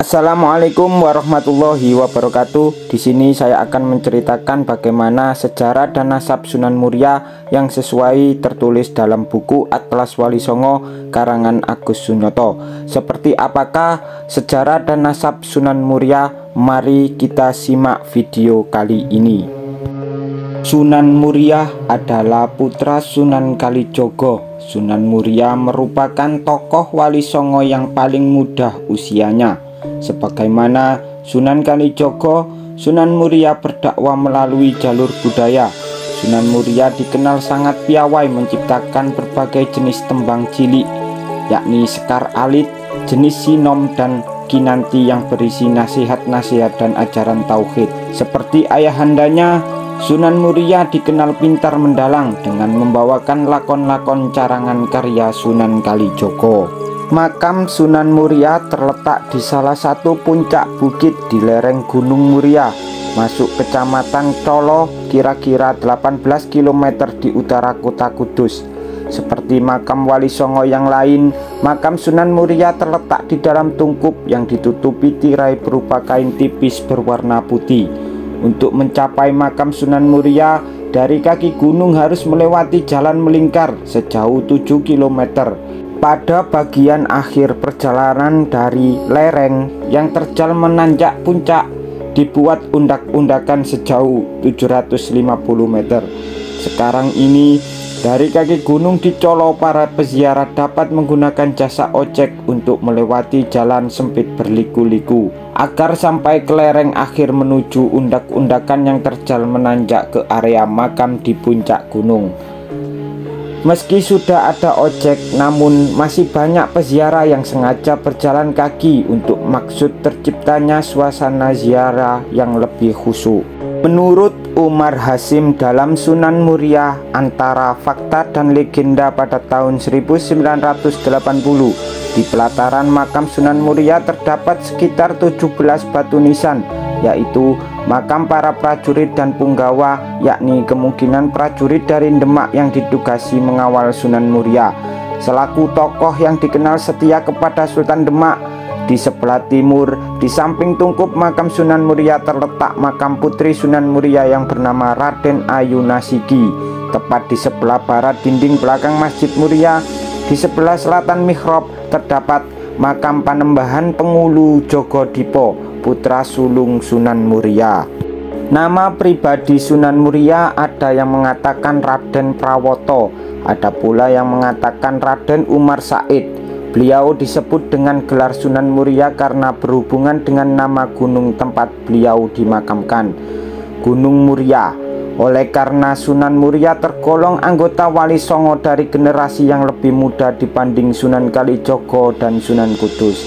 Assalamualaikum warahmatullahi wabarakatuh. Di sini saya akan menceritakan bagaimana sejarah dan nasab Sunan Muria yang sesuai tertulis dalam buku Atlas Wali Songo karangan Agus Sunyoto. Seperti apakah sejarah dan nasab Sunan Muria? Mari kita simak video kali ini. Sunan Muria adalah putra Sunan Kalijogo. Sunan Muria merupakan tokoh Wali Songo yang paling muda usianya. Sebagaimana Sunan Kalijogo, Sunan Muria berdakwah melalui jalur budaya. Sunan Muria dikenal sangat piawai menciptakan berbagai jenis tembang cilik, yakni sekar alit, jenis sinom, dan kinanti yang berisi nasihat-nasihat dan ajaran tauhid. Seperti ayahandanya, Sunan Muria dikenal pintar mendalang dengan membawakan lakon-lakon carangan karya Sunan Kalijogo. Makam Sunan Muria terletak di salah satu puncak bukit di lereng Gunung Muria, masuk Kecamatan Colo, kira-kira 18 km di utara kota Kudus. Seperti makam Wali Songo yang lain, makam Sunan Muria terletak di dalam tungkup yang ditutupi tirai berupa kain tipis berwarna putih. Untuk mencapai makam Sunan Muria, dari kaki gunung harus melewati jalan melingkar sejauh 7 km. Pada bagian akhir perjalanan dari lereng yang terjal menanjak puncak, dibuat undak-undakan sejauh 750 meter. Sekarang ini, dari kaki gunung di Colo, para peziarah dapat menggunakan jasa ojek untuk melewati jalan sempit berliku-liku agar sampai ke lereng akhir menuju undak-undakan yang terjal menanjak ke area makam di puncak gunung. Meski sudah ada ojek, namun masih banyak peziarah yang sengaja berjalan kaki untuk maksud terciptanya suasana ziarah yang lebih khusyuk. Menurut Umar Hasim dalam Sunan Muria, antara fakta dan legenda pada tahun 1980, di pelataran makam Sunan Muria terdapat sekitar 17 batu nisan, yaitu makam para prajurit dan punggawa, yakni kemungkinan prajurit dari Demak yang ditugasi mengawal Sunan Muria. Selaku tokoh yang dikenal setia kepada Sultan Demak, di sebelah timur, di samping tungkup makam Sunan Muria terletak makam putri Sunan Muria yang bernama Raden Ayu Nasigi. Tepat di sebelah barat dinding belakang Masjid Muria, di sebelah selatan mihrab, terdapat makam Panembahan Pengulu Jogodipo, putra sulung Sunan Muria. Nama pribadi Sunan Muria ada yang mengatakan Raden Prawoto, ada pula yang mengatakan Raden Umar Said. Beliau disebut dengan gelar Sunan Muria karena berhubungan dengan nama gunung tempat beliau dimakamkan, Gunung Muria. Oleh karena Sunan Muria tergolong anggota Wali Songo dari generasi yang lebih muda dibanding Sunan Kalijogo dan Sunan Kudus.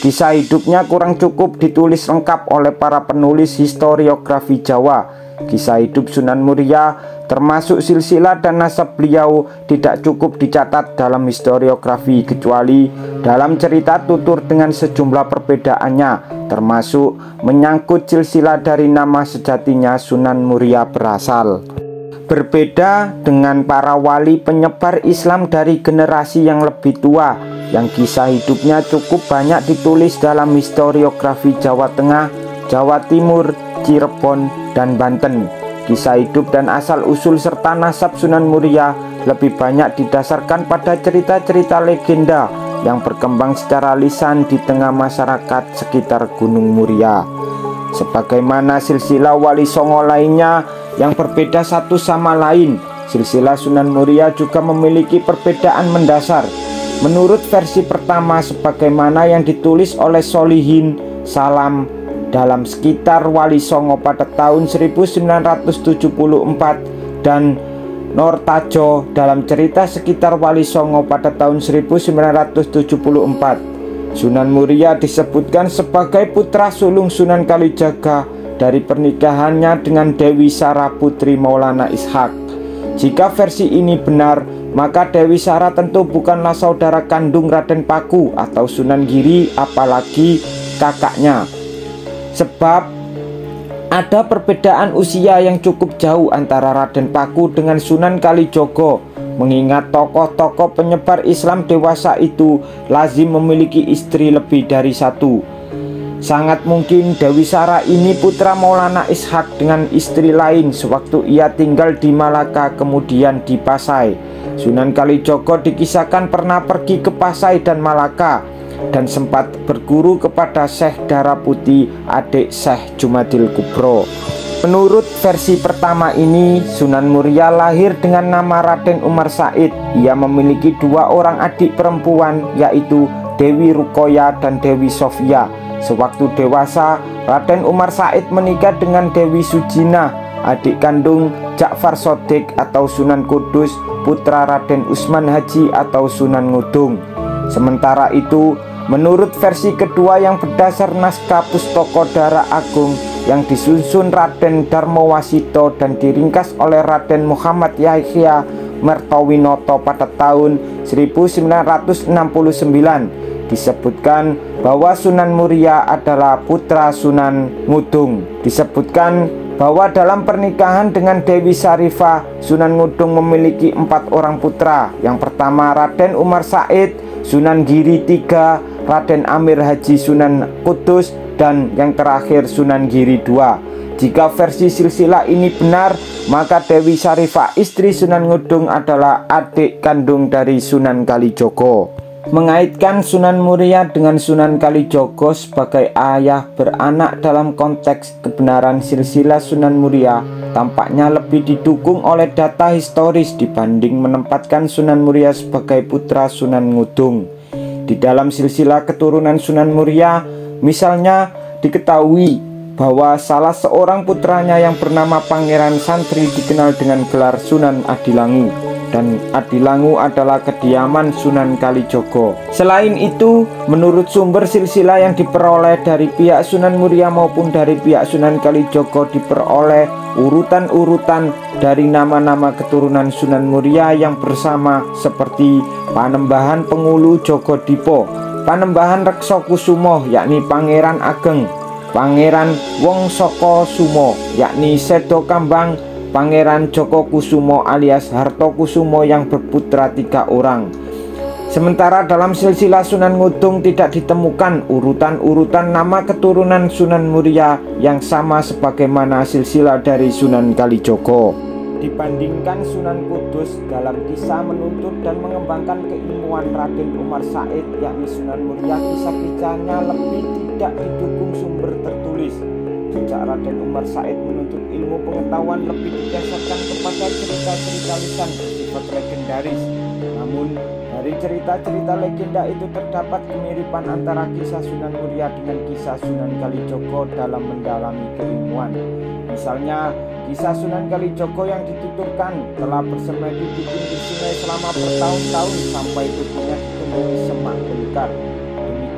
Kisah hidupnya kurang cukup ditulis lengkap oleh para penulis historiografi Jawa. Kisah hidup Sunan Muria termasuk silsilah dan nasab beliau tidak cukup dicatat dalam historiografi, kecuali dalam cerita tutur dengan sejumlah perbedaannya, termasuk menyangkut silsilah dari nama sejatinya Sunan Muria berasal. Berbeda dengan para wali penyebar Islam dari generasi yang lebih tua, yang kisah hidupnya cukup banyak ditulis dalam historiografi Jawa Tengah, Jawa Timur, Cirebon, dan Banten. Kisah hidup dan asal-usul serta nasab Sunan Muria lebih banyak didasarkan pada cerita-cerita legenda yang berkembang secara lisan di tengah masyarakat sekitar Gunung Muria. Sebagaimana silsilah Wali Songo lainnya yang berbeda satu sama lain, silsilah Sunan Muria juga memiliki perbedaan mendasar. Menurut versi pertama, sebagaimana yang ditulis oleh Solihin Salam dalam sekitar Wali Songo pada tahun 1974 dan Nortajo dalam cerita sekitar Wali Songo pada tahun 1974, Sunan Muria disebutkan sebagai putra sulung Sunan Kalijaga dari pernikahannya dengan Dewi Sara putri Maulana Ishak. Jika versi ini benar, maka Dewi Sara tentu bukanlah saudara kandung Raden Paku atau Sunan Giri, apalagi kakaknya. Sebab ada perbedaan usia yang cukup jauh antara Raden Paku dengan Sunan Kalijogo, mengingat tokoh-tokoh penyebar Islam dewasa itu lazim memiliki istri lebih dari satu. Sangat mungkin Dewi Sara ini putra Maulana Ishak dengan istri lain sewaktu ia tinggal di Malaka kemudian di Pasai. Sunan Kalijogo dikisahkan pernah pergi ke Pasai dan Malaka dan sempat berguru kepada Syekh Daraputi, adik Syekh Jumadil Kubro. Menurut versi pertama ini, Sunan Muria lahir dengan nama Raden Umar Said. Ia memiliki dua orang adik perempuan, yaitu Dewi Rukoya dan Dewi Sofia. Sewaktu dewasa, Raden Umar Said menikah dengan Dewi Sujina, adik kandung Ja'far Shodiq atau Sunan Kudus, putra Raden Usman Haji atau Sunan Ngudung. Sementara itu, menurut versi kedua yang berdasar naskah Pustaka Dara Agung yang disusun Raden Darmawasito dan diringkas oleh Raden Muhammad Yahya Mertowinoto pada tahun 1969, disebutkan bahwa Sunan Muria adalah putra Sunan Ngudung. Disebutkan bahwa dalam pernikahan dengan Dewi Sarifah, Sunan Ngudung memiliki 4 orang putra. Yang pertama Raden Umar Said, Sunan Giri III, Raden Amir Haji Sunan Kudus, dan yang terakhir Sunan Giri II. Jika versi silsilah ini benar, maka Dewi Sarifah istri Sunan Ngudung adalah adik kandung dari Sunan Kalijogo. Mengaitkan Sunan Muria dengan Sunan Kalijogo sebagai ayah beranak dalam konteks kebenaran silsilah Sunan Muria tampaknya lebih didukung oleh data historis dibanding menempatkan Sunan Muria sebagai putra Sunan Ngudung. Di dalam silsilah keturunan Sunan Muria, misalnya diketahui bahwa salah seorang putranya yang bernama Pangeran Santri dikenal dengan gelar Sunan Adilangu, dan Adilangu adalah kediaman Sunan Kalijogo. Selain itu, menurut sumber silsilah yang diperoleh dari pihak Sunan Muria maupun dari pihak Sunan Kalijogo diperoleh urutan-urutan dari nama-nama keturunan Sunan Muria yang bersama seperti Panembahan Pengulu Jogodipo, Panembahan Reksokusumo yakni Pangeran Ageng, Pangeran Wongsoko Sumo yakni Sedo Kambang, Pangeran Joko Kusumo alias Harto Kusumo yang berputra 3 orang. Sementara dalam silsilah Sunan Ngudung tidak ditemukan urutan-urutan nama keturunan Sunan Muria yang sama sebagaimana silsilah dari Sunan Kalijogo. Dibandingkan Sunan Kudus dalam kisah menuntut dan mengembangkan keilmuan Raden Umar Said yakni Sunan Muria, kisah-kisahnya lebih tidak didukung sumber tertulis. Sejak Raden Umar Said menuntut ilmu pengetahuan lebih didasarkan kepada cerita-cerita lisan bersifat legendaris. Namun dari cerita-cerita legenda itu terdapat kemiripan antara kisah Sunan Muria dengan kisah Sunan Kalijogo dalam mendalami keilmuan. Misalnya kisah Sunan Kalijogo yang dituturkan telah bersemedi di pinggir sungai selama bertahun-tahun sampai tubuhnya ditumbuhi semak belukar.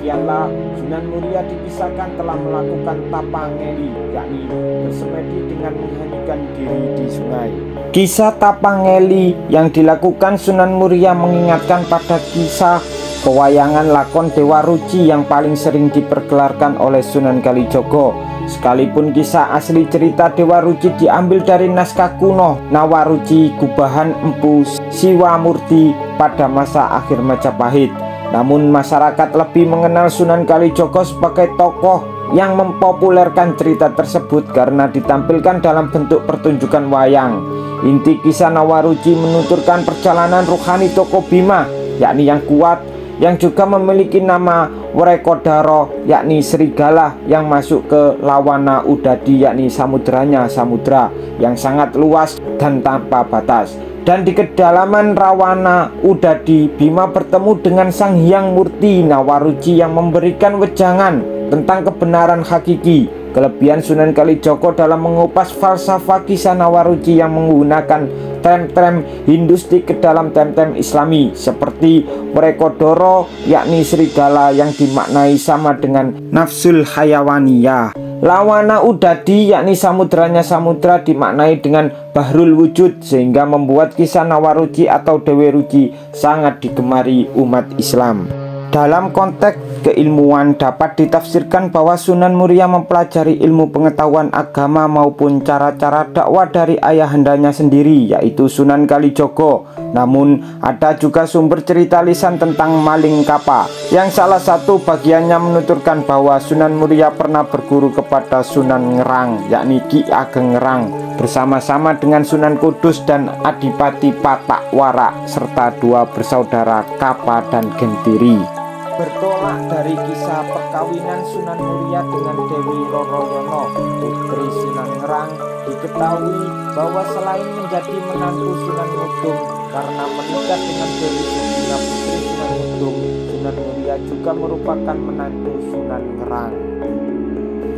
Demikianlah Sunan Muria dikisahkan telah melakukan tapangeli, yakni bersemedi dengan mengheningkan diri di sungai. Kisah tapangeli yang dilakukan Sunan Muria mengingatkan pada kisah pewayangan lakon Dewa Ruci yang paling sering dipergelarkan oleh Sunan Kalijogo. Sekalipun kisah asli cerita Dewa Ruci diambil dari naskah kuno Nawaruci Gubahan Empu Siwamurti pada masa akhir Majapahit, namun masyarakat lebih mengenal Sunan Kalijogo sebagai tokoh yang mempopulerkan cerita tersebut karena ditampilkan dalam bentuk pertunjukan wayang. Inti kisah Nawaruci menuturkan perjalanan ruhani Toko Bima, yakni yang kuat, yang juga memiliki nama Wrekodaro yakni serigala yang masuk ke Lawana Udadi yakni samudranya samudra yang sangat luas dan tanpa batas. Dan di kedalaman Rawana Udadi, Bima bertemu dengan Sang Hyang Murti Nawaruci yang memberikan wejangan tentang kebenaran hakiki. Kelebihan Sunan Kalijogo dalam mengupas falsafah kisah Nawaruci yang menggunakan tem-tem Hindustik ke dalam tem-tem Islami seperti Wrekodoro yakni serigala yang dimaknai sama dengan nafsul hayawaniyah. Lawana Udadi yakni samudranya samudra dimaknai dengan Bahrul Wujud, sehingga membuat kisah Nawaruci atau Dewi Ruci sangat digemari umat Islam. Dalam konteks keilmuan dapat ditafsirkan bahwa Sunan Muria mempelajari ilmu pengetahuan agama maupun cara-cara dakwah dari ayahandanya sendiri, yaitu Sunan Kalijogo. Namun ada juga sumber cerita lisan tentang Maling Kapa, yang salah satu bagiannya menuturkan bahwa Sunan Muria pernah berguru kepada Sunan Ngerang, yakni Ki Ageng Ngerang, bersama-sama dengan Sunan Kudus dan Adipati Patak Warak, serta dua bersaudara Kapa dan Gentiri. Bertolak dari kisah perkawinan Sunan Muria dengan Dewi Roroyono, putri Sunan Ngerang, diketahui bahwa selain menjadi menantu Sunan Ngudung karena menikah dengan Dewi Sugina, putri Sunan Ngudung, Sunan Muria juga merupakan menantu Sunan Ngerang.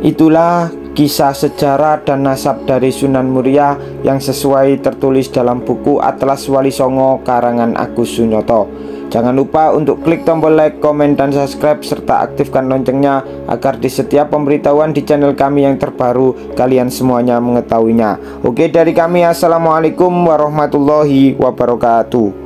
Itulah kisah sejarah dan nasab dari Sunan Muria yang sesuai tertulis dalam buku Atlas Wali Songo karangan Agus Sunyoto. Jangan lupa untuk klik tombol like, komen, dan subscribe, serta aktifkan loncengnya agar di setiap pemberitahuan di channel kami yang terbaru kalian semuanya mengetahuinya. Oke, dari kami, assalamualaikum warahmatullahi wabarakatuh.